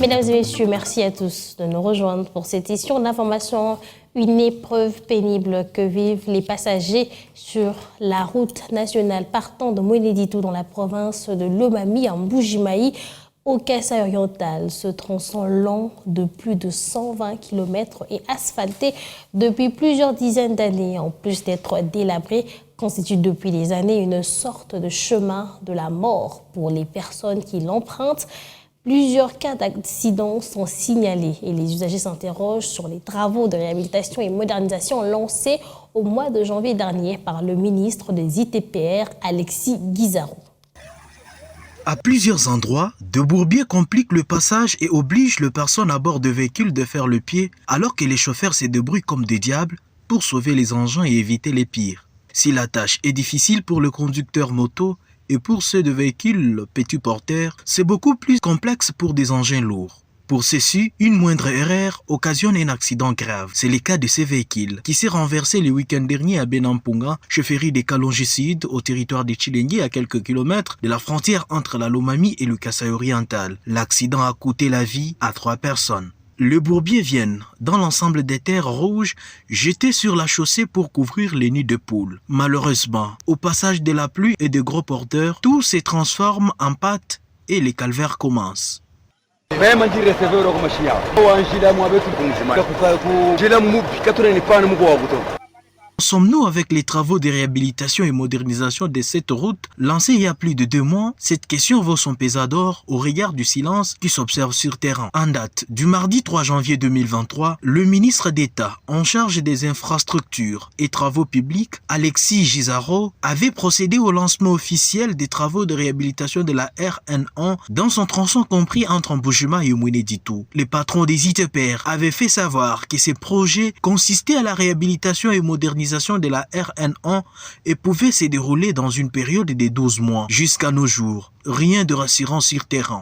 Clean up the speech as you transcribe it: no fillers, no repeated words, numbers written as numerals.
Mesdames et messieurs, merci à tous de nous rejoindre pour cette session d'information. Une épreuve pénible que vivent les passagers sur la route nationale partant de Mweneditu dans la province de Lomami en Mbuji-Mayi au Kasaï oriental. Ce tronçon long de plus de 120 km est asphalté depuis plusieurs dizaines d'années. En plus d'être délabré, constitue depuis des années une sorte de chemin de la mort pour les personnes qui l'empruntent. Plusieurs cas d'accidents sont signalés et les usagers s'interrogent sur les travaux de réhabilitation et modernisation lancés au mois de janvier dernier par le ministre des ITPR, Alexis Guizarro. À plusieurs endroits, de bourbiers compliquent le passage et obligent les personnes à bord de véhicules de faire le pied alors que les chauffeurs se débrouillent comme des diables pour sauver les engins et éviter les pires. Si la tâche est difficile pour le conducteur moto, et pour ceux de véhicules petits porteurs, c'est beaucoup plus complexe pour des engins lourds. Pour ceux-ci, une moindre erreur occasionne un accident grave. C'est le cas de ces véhicules qui s'est renversé le week-end dernier à Benampunga, chefferie des Kalonji-Sud, au territoire de Chilengui, à quelques kilomètres de la frontière entre la Lomami et le Kasaï oriental. L'accident a coûté la vie à 3 personnes. Les bourbiers viennent, dans l'ensemble des terres rouges, jeter sur la chaussée pour couvrir les nids de poules. Malheureusement, au passage de la pluie et de gros porteurs, tout se transforme en pâte et les calvaires commencent. Sommes-nous avec les travaux de réhabilitation et modernisation de cette route lancés il y a plus de 2 mois? Cette question vaut son pesant au regard du silence qui s'observe sur terrain. En date du mardi 3 janvier 2023, le ministre d'État en charge des infrastructures et travaux publics, Alexis Guizarro, avait procédé au lancement officiel des travaux de réhabilitation de la RN1 dans son tronçon compris entre Mbuji-Mayi et Mweneditu. Les patrons des ITPR avaient fait savoir que ces projets consistaient à la réhabilitation et modernisation de la RN1 et pouvait se dérouler dans une période de 12 mois. Jusqu'à nos jours, rien de rassurant sur terrain.